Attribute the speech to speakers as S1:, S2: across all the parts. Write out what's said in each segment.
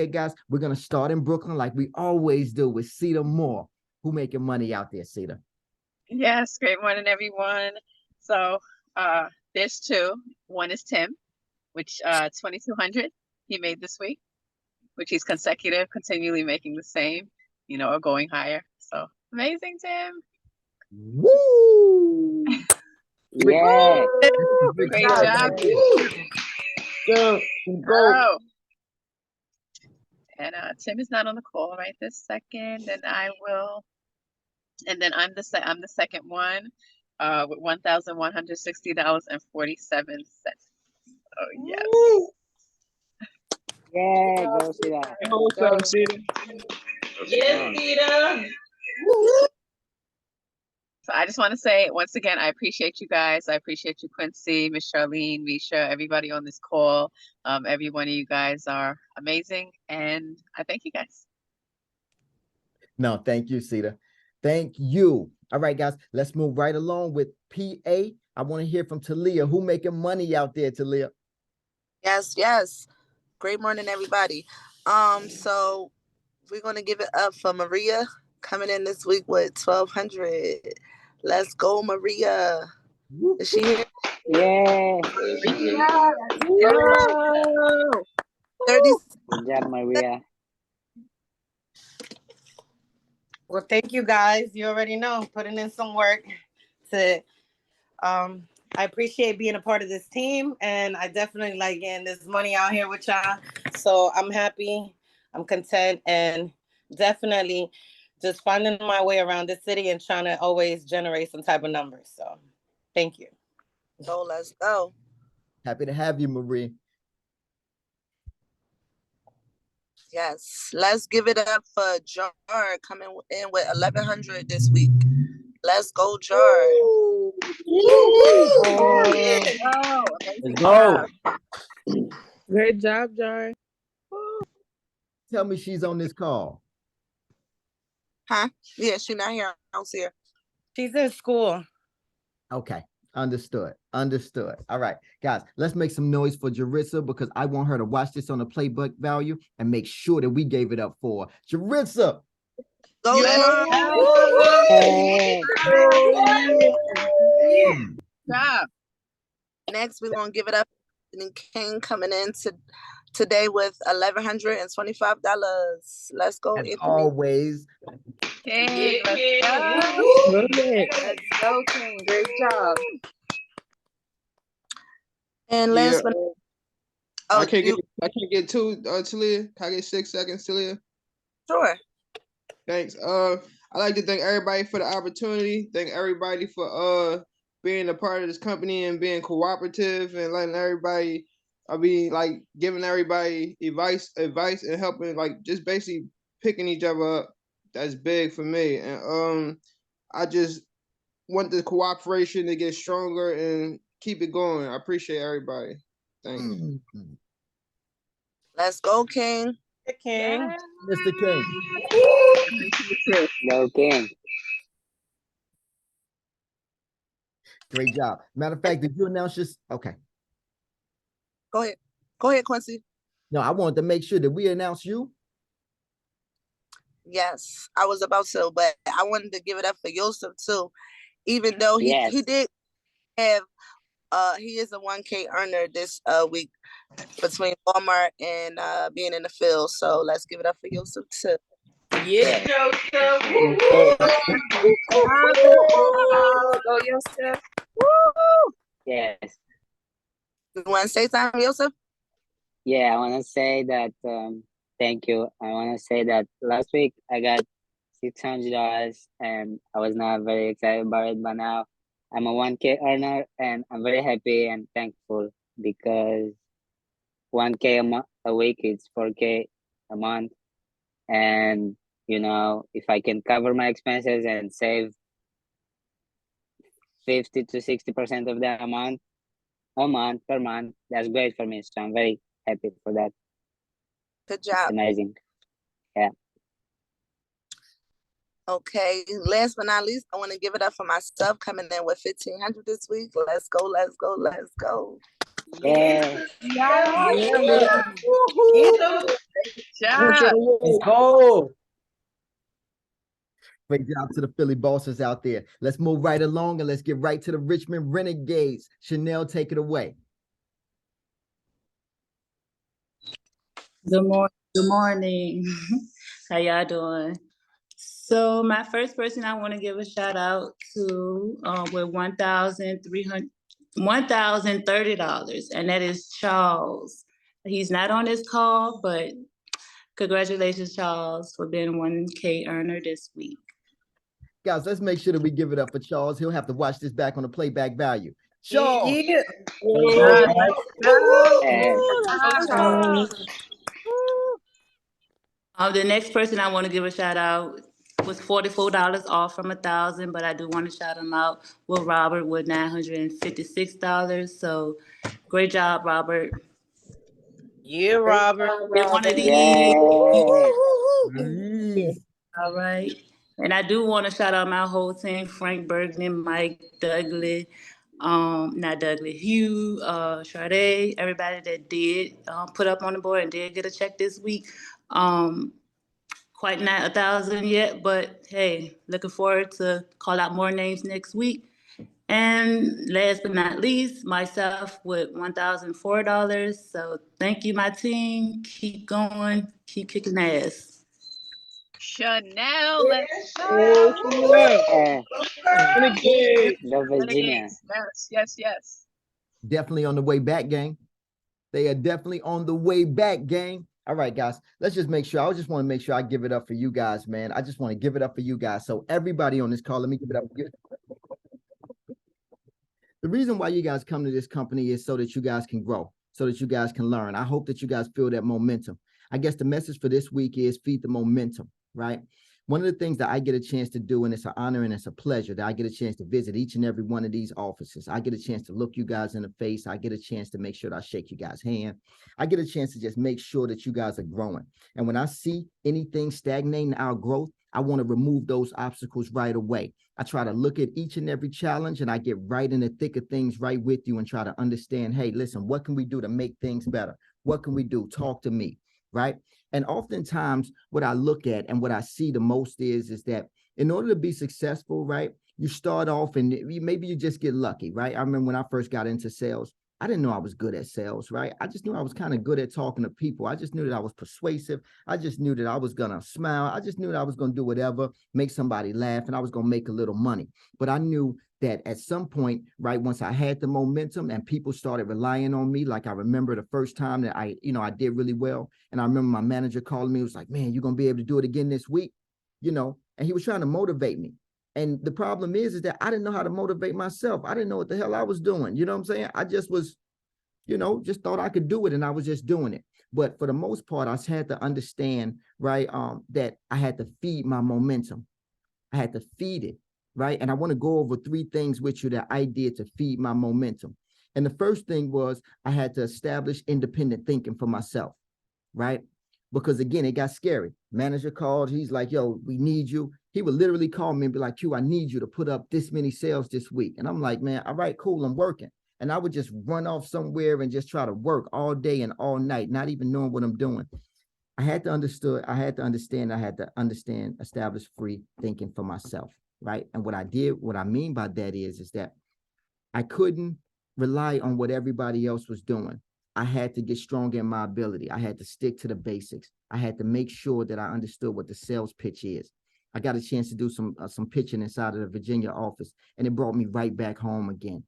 S1: guys, we're gonna start in Brooklyn like we always do with Cedar Moore. Who making money out there, Cedar?
S2: Yes, great morning, everyone. So there's two. One is Tim, which 2,200 he made this week, which he's continually making the same, or going higher. So amazing, Tim.
S1: Woo!
S3: Yeah.
S2: Great job.
S3: Go.
S2: Oh, and Tim is not on the call right this second, and then I'm the second one, with $1,160.47. Oh yes.
S3: Yeah, go see that.
S4: What's up, Cedar?
S5: Yes, Peter.
S2: So I just want to say once again, I appreciate you guys. I appreciate you, Quincy, Miss Charlene, Misha, everybody on this call. Every one of you guys are amazing, and I thank you guys.
S1: No, thank you, Cedar. Thank you. All right, guys, let's move right along with PA. I want to hear from Talia. Who making money out there, Talia?
S6: Yes. Great morning, everybody. So we're gonna give it up for Maria coming in this week with 1,200. Let's go, Maria. Is she here?
S3: Yeah.
S2: Yo!
S6: 30.
S3: Good job, Maria.
S7: Well, thank you guys. You already know, putting in some work to I appreciate being a part of this team, and I definitely like getting this money out here with y'all. So I'm happy, I'm content, and definitely just finding my way around the city and trying to always generate some type of numbers. So thank you.
S6: So let's go.
S1: Happy to have you, Marie.
S6: Yes. Let's give it up for Jar coming in with 1,100 this week. Let's go, Jar.
S2: Oh, amazing job.
S4: Great job, Jar.
S1: Tell me she's on this call.
S6: Huh? Yeah, she's not here. I don't see her.
S7: She's in school.
S1: Okay. Understood. All right, guys, let's make some noise for Jarissa because I want her to watch this on the playback value and make sure that we gave it up for her. Jarissa.
S6: Go, Jar.
S2: Job.
S6: Next, we're gonna give it up. And King coming in today with $1,125. Let's go,
S1: As
S6: Anthony.
S1: always.
S2: King, let's go, King. Great job.
S6: And last but
S4: I can't get two, Talia. Can I get 6 seconds, Talia?
S6: Sure.
S4: Thanks. I'd like to thank everybody for the opportunity. Thank everybody for being a part of this company and being cooperative and letting everybody, giving everybody advice and helping, just basically picking each other up. That's big for me. And I just want the cooperation to get stronger and keep it going. I appreciate everybody. Thanks.
S6: Let's go, King.
S7: King.
S1: Mr. King.
S3: Go, King.
S1: Great job. Matter of fact, did you announce this? Okay.
S6: Go ahead, Quincy.
S1: No, I wanted to make sure that we announce you.
S6: Yes, I was about to, but I wanted to give it up for Yosef too. Even though he did have he is a 1K earner this week between Walmart and being in the field. So let's give it up for Yosef too.
S5: Yeah, Joseph.
S2: Go, Yosef.
S3: Yes.
S6: You want to say something, Yosef?
S3: Yeah, I want to say that thank you. I want to say that last week I got $600 and I was not very excited about it, but now I'm a 1K earner and I'm very happy and thankful because 1K a week is 4K a month. And, if I can cover my expenses and save 50 to 60% of that amount per month, that's great for me. So I'm very happy for that.
S6: Good job.
S3: It's amazing. Yeah.
S6: Okay. Last but not least, I want to give it up for myself coming in with 1,500 this week. Let's go.
S3: Yeah.
S2: Yeah.
S5: Yeah.
S2: Job.
S5: Let's go.
S1: Great job to the Philly bosses out there. Let's move right along and let's get right to the Richmond Renegades. Chanel, take it away.
S8: Good morning. Good morning. How y'all doing? So my first person I want to give a shout out to with $1,030, and that is Charles. He's not on this call, but congratulations, Charles, for being a 1K earner this week.
S1: Guys, let's make sure that we give it up for Charles. He'll have to watch this back on the playback value. Charles.
S7: Yeah.
S8: The next person I want to give a shout out was $44 off from 1,000, but I do want to shout him out with Robert with $956. So great job, Robert.
S7: Yeah, Robert.
S8: Get one of these.
S3: Yeah.
S8: All right. And I do want to shout out my whole team: Frank Bergman, Mike Dudley, not Dudley, Hugh, Sade, everybody that did put up on the board and did get a check this week. Quite not 1,000 yet, but hey, looking forward to call out more names next week. And last but not least, myself with $1,004. So thank you, my team. Keep going, keep kicking ass.
S2: Chanel, let's
S5: Oh, Chanel.
S3: Yeah.
S5: Renegade.
S3: Go Virginia.
S2: Renegades. Yes.
S1: Definitely on the way back, gang. They are definitely on the way back, gang. All right, guys, let's just make sure. I just want to make sure I give it up for you guys, man. I just want to give it up for you guys. So everybody on this call, let me give it up for you. The reason why you guys come to this company is so that you guys can grow, so that you guys can learn. I hope that you guys feel that momentum. I guess the message for this week is feed the momentum, right? One of the things that I get a chance to do, and it's an honor and it's a pleasure that I get a chance to visit each and every one of these offices. I get a chance to look you guys in the face. I get a chance to make sure that I shake you guys' hand. I get a chance to just make sure that you guys are growing. And when I see anything stagnating our growth, I want to remove those obstacles right away. I try to look at each and every challenge and I get right in the thick of things right with you and try to understand, hey, listen, what can we do to make things better? What can we do? Talk to me, right? And oftentimes what I look at and what I see the most is that in order to be successful, right, you start off and maybe you just get lucky, right? I remember when I first got into sales, I didn't know I was good at sales, right? I just knew I was kind of good at talking to people. I just knew that I was persuasive. I just knew that I was going to smile. I just knew that I was going to do whatever, make somebody laugh, and I was going to make a little money. But I knew that at some point, right, once I had the momentum and people started relying on me, like I remember the first time that I did really well. And I remember my manager calling me, was like, man, you're going to be able to do it again this week, and he was trying to motivate me. And the problem is that I didn't know how to motivate myself. I didn't know what the hell I was doing. You know what I'm saying? I just was, just thought I could do it and I was just doing it. But for the most part, I had to understand, right, that I had to feed my momentum. I had to feed it, right? And I want to go over 3 things with you that I did to feed my momentum. And the first thing was I had to establish independent thinking for myself, right? Because again, it got scary. Manager called, he's like, yo, we need you. He would literally call me and be like, Q, I need you to put up this many sales this week. And I'm like, man, all right, cool, I'm working. And I would just run off somewhere and just try to work all day and all night, not even knowing what I'm doing. I had to understand, establish free thinking for myself, right? And what I mean by that is that I couldn't rely on what everybody else was doing. I had to get stronger in my ability. I had to stick to the basics. I had to make sure that I understood what the sales pitch is. I got a chance to do some pitching inside of the Virginia office, and it brought me right back home again,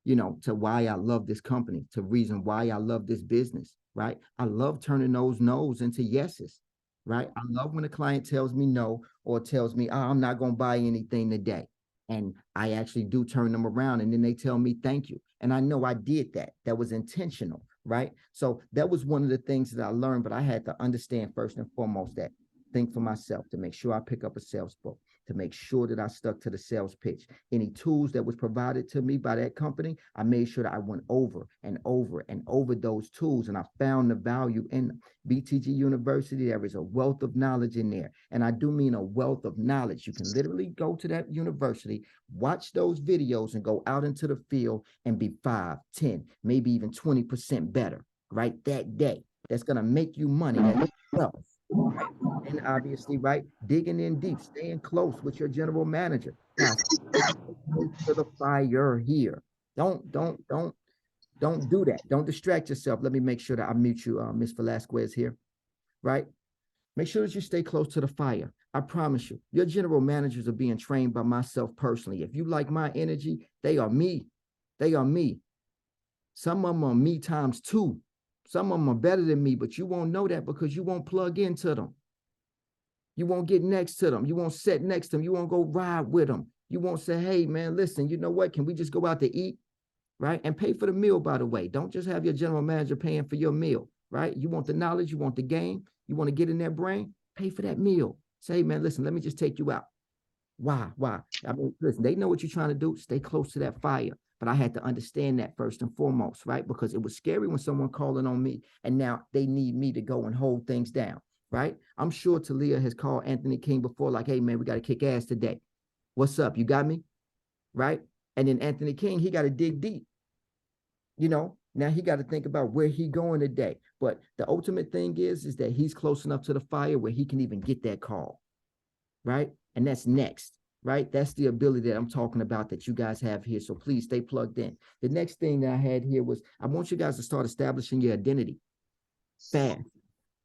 S1: to why I love this company, to reason why I love this business, right? I love turning those no's into yeses, right? I love when a client tells me no or tells me, I'm not going to buy anything today. And I actually do turn them around and then they tell me thank you. And I know I did that. That was intentional, right? So that was one of the things that I learned, but I had to understand first and foremost that think for myself, to make sure I pick up a sales book, to make sure that I stuck to the sales pitch. Any tools that was provided to me by that company, I made sure that I went over and over and over those tools, and I found the value in them. BTG University, there is a wealth of knowledge in there. And I do mean a wealth of knowledge. You can literally go to that university, watch those videos, and go out into the field and be 5, 10, maybe even 20% better, right? That day. That's going to make you money. That's wealth. Right? And obviously, right, digging in deep, staying close with your general manager. Guys, to the fire here. Don't do that. Don't distract yourself. Let me make sure that I mute you, Ms. Velasquez here, right? Make sure that you stay close to the fire. I promise you, your general managers are being trained by myself personally. If you like my energy, they are me. They are me. Some of them are me times 2. Some of them are better than me, but you won't know that because you won't plug into them. You won't get next to them. You won't sit next to them. You won't go ride with them. You won't say, hey, man, listen, you know what? Can we just go out to eat? Right? And pay for the meal, by the way. Don't just have your general manager paying for your meal, right? You want the knowledge, you want the game, you want to get in their brain, pay for that meal. Say, hey, man, listen, let me just take you out. Why? I mean, listen, they know what you're trying to do. Stay close to that fire. But I had to understand that first and foremost, right? Because it was scary when someone calling on me and now they need me to go and hold things down, right? I'm sure Talia has called Anthony King before, like, hey, man, we got to kick ass today. What's up? You got me? Right? And then Anthony King, he got to dig deep. You know, now he got to think about where he going today. But the ultimate thing is that he's close enough to the fire where he can even get that call, right? And that's next. Right? That's the ability that I'm talking about that you guys have here. So please stay plugged in. The next thing that I had here was I want you guys to start establishing your identity fast.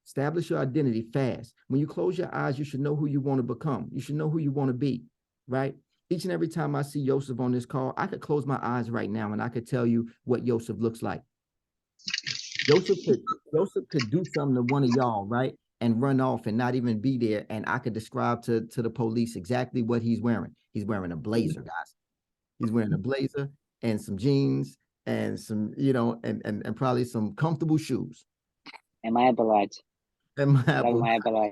S1: Establish your identity fast. When you close your eyes, you should know who you want to become. You should know who you want to be, right? Each and every time I see Joseph on this call, I could close my eyes right now and I could tell you what Joseph looks like. Joseph could do something to one of y'all, right? And run off and not even be there. And I could describe to the police exactly what he's wearing. He's wearing a blazer, guys. He's wearing a blazer and some jeans and some, you know, and probably some comfortable shoes.
S3: And my Apple Watch.
S1: And my Apple
S3: Watch.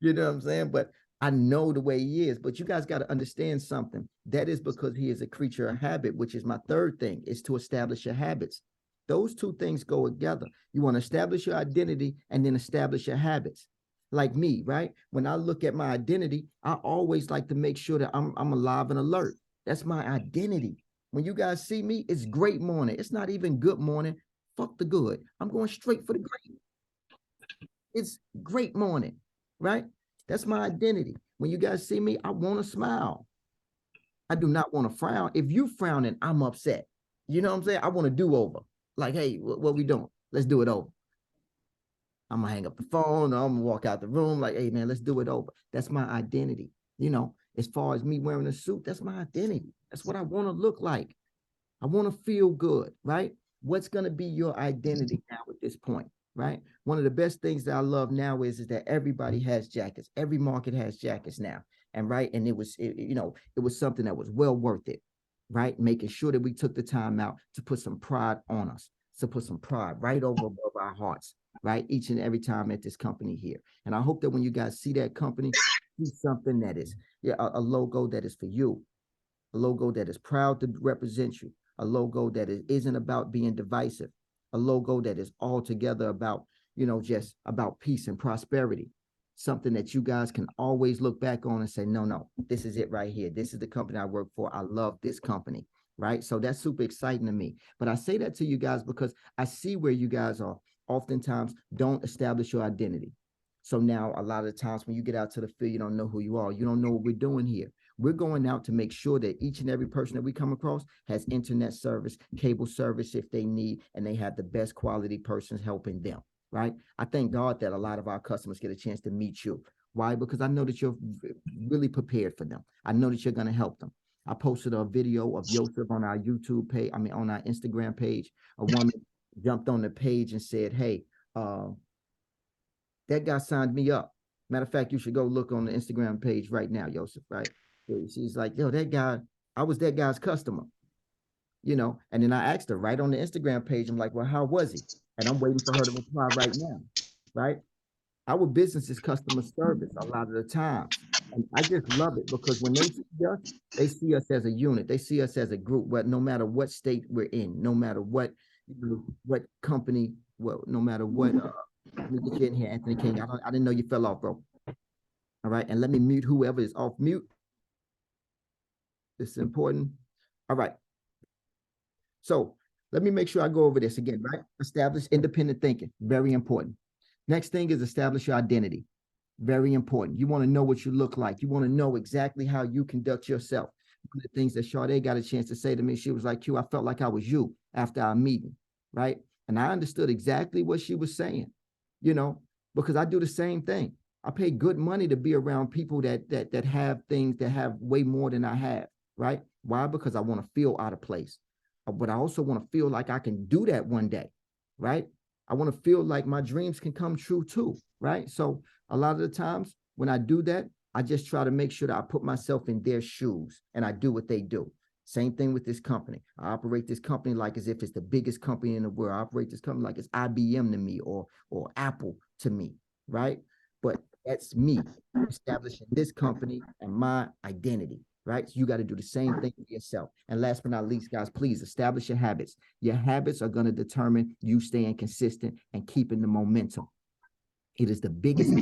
S1: You know what I'm saying? But I know the way he is. But you guys got to understand something. That is because he is a creature of habit, which is my third thing, is to establish your habits. Those two things go together. You want to establish your identity and then establish your habits. Like me, right? When I look at my identity, I always like to make sure that I'm alive and alert. That's my identity. When you guys see me, it's great morning. It's not even good morning. Fuck the good. I'm going straight for the great. It's great morning, right? That's my identity. When you guys see me, I want to smile. I do not want to frown. If you frowning, I'm upset. You know what I'm saying? I want to do over. Like, hey, what we doing? Let's do it over. I'm going to hang up the phone. Or I'm going to walk out the room like, hey, man, let's do it over. That's my identity. You know, as far as me wearing a suit, that's my identity. That's what I want to look like. I want to feel good, right? What's going to be your identity now at this point, right? One of the best things that I love now is that everybody has jackets. Every market has jackets now. And right. And it was something that was well worth it. Right? Making sure that we took the time out to put some pride on us, to put some pride right over above our hearts, right? Each and every time at this company here. And I hope that when you guys see that company, see something that is a logo that is for you, a logo that is proud to represent you, a logo that isn't about being divisive, a logo that is altogether about, you know, just about peace and prosperity. Something that you guys can always look back on and say, no, this is it right here. This is the company I work for. I love this company, right? So that's super exciting to me. But I say that to you guys because I see where you guys are oftentimes don't establish your identity. So now a lot of the times when you get out to the field, you don't know who you are. You don't know what we're doing here. We're going out to make sure that each and every person that we come across has internet service, cable service if they need, and they have the best quality persons helping them. Right? I thank God that a lot of our customers get a chance to meet you. Why? Because I know that you're really prepared for them. I know that you're going to help them. I posted a video of Joseph on our YouTube page, on our Instagram page. A woman jumped on the page and said, hey, that guy signed me up. Matter of fact, you should go look on the Instagram page right now, Joseph, right? She's like, yo, that guy, I was that guy's customer. You know, and then I asked her right on the Instagram page, I'm like, well, how was he? And I'm waiting for her to reply right now, right? Our business is customer service a lot of the times. And I just love it because when they see us as a unit. They see us as a group, but no matter what state we're in, no matter what, what company, well, no matter what, let me get you in here, Anthony King. I didn't know you fell off, bro. All right. And let me mute whoever is off mute. This is important. All right. So let me make sure I go over this again, right? Establish independent thinking. Very important. Next thing is establish your identity. Very important. You want to know what you look like. You want to know exactly how you conduct yourself. One of the things that Sade got a chance to say to me, she was like, Q, I felt like I was you after our meeting, right? And I understood exactly what she was saying, you know, because I do the same thing. I pay good money to be around people that have things that have way more than I have, right? Why? Because I want to feel out of place. But I also want to feel like I can do that one day, right? I want to feel like my dreams can come true too, right? So a lot of the times when I do that, I just try to make sure that I put myself in their shoes and I do what they do. Same thing with this company. I operate this company like as if it's the biggest company in the world. I operate this company like it's IBM to me or Apple to me, right? But that's me establishing this company and my identity, right? So you got to do the same thing for yourself. And last but not least, guys, please establish your habits. Your habits are going to determine you staying consistent and keeping the momentum. It is the biggest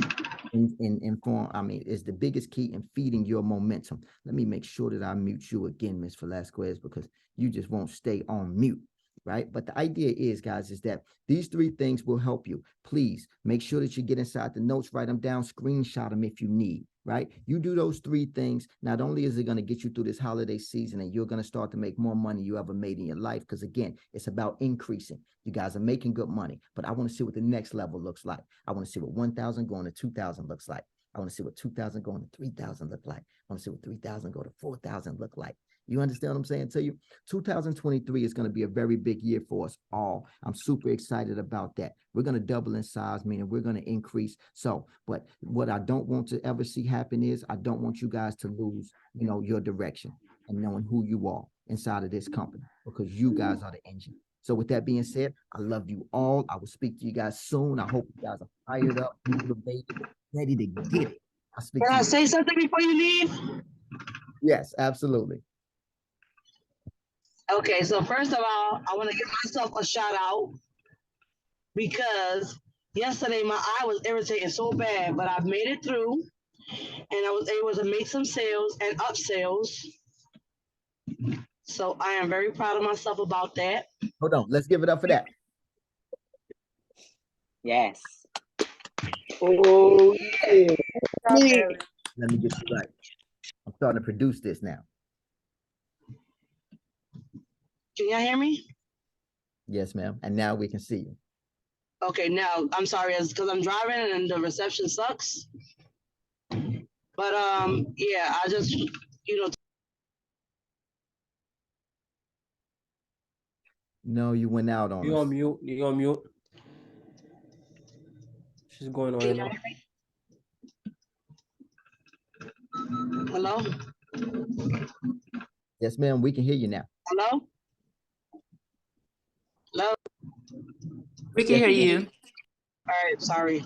S1: it's the biggest key in feeding your momentum. Let me make sure that I mute you again, Ms. Velasquez, because you just won't stay on mute, right? But the idea is, guys, is that these three things will help you. Please make sure that you get inside the notes, write them down, screenshot them if you need, right? You do those three things. Not only is it going to get you through this holiday season and you're going to start to make more money you ever made in your life, because again, it's about increasing. You guys are making good money, but I want to see what the next level looks like. I want to see what 1,000 going to 2,000 looks like. I want to see what 2,000 going to 3,000 look like. I want to see what 3,000 go to 4,000 look like. You understand what I'm saying to you? 2023 is going to be a very big year for us all. I'm super excited about that. We're going to double in size, meaning we're going to increase. So, but what I don't want to ever see happen is I don't want you guys to lose, you know, your direction and knowing who you are inside of this company, because you guys are the engine. So with that being said, I love you all. I will speak to you guys soon. I hope you guys are fired up, motivated, ready to get it.
S9: Can I say something before you leave?
S1: Yes, absolutely.
S9: Okay, so first of all, I want to give myself a shout out because yesterday my eye was irritating so bad, but I've made it through and I was able to make some sales and up sales. So I am very proud of myself about that.
S1: Hold on, let's give it up for that.
S3: Yes.
S5: Oh, yeah.
S1: Let me get you right. I'm starting to produce this now.
S9: Can y'all hear me?
S1: Yes, ma'am. And now we can see you.
S9: Okay, now I'm sorry, it's because I'm driving and the reception sucks. But yeah, I just, you know.
S1: No, you went out on
S5: You
S1: us.
S5: on mute. You on mute. She's going on right now.
S9: Hello?
S1: Yes, ma'am. We can hear you now.
S9: Hello? Hello?
S8: We can hear you.
S9: All right, sorry.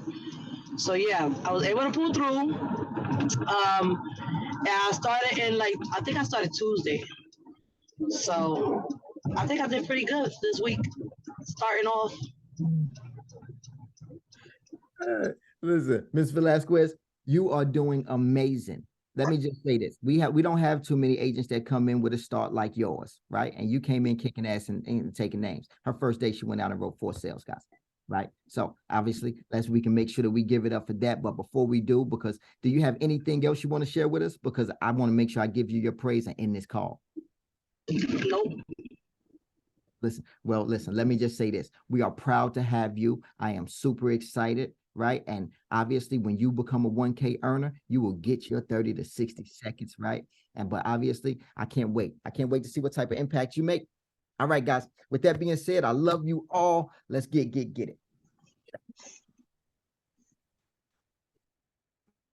S9: So yeah, I was able to pull through. And I started in I think I started Tuesday. So I think I did pretty good this week, starting off.
S1: Listen, Ms. Velasquez, you are doing amazing. Let me just say this. We don't have too many agents that come in with a start like yours, right? And you came in kicking ass and taking names. Her first day, she went out and wrote 4 sales guys, right? So obviously, we can make sure that we give it up for that. But before we do, because do you have anything else you want to share with us? Because I want to make sure I give you your praise and end this call.
S9: Nope.
S1: Listen, let me just say this. We are proud to have you. I am super excited, right? And obviously, when you become a 1K earner, you will get your 30 to 60 seconds, right? But obviously, I can't wait. I can't wait to see what type of impact you make. All right, guys. With that being said, I love you all. Let's get it.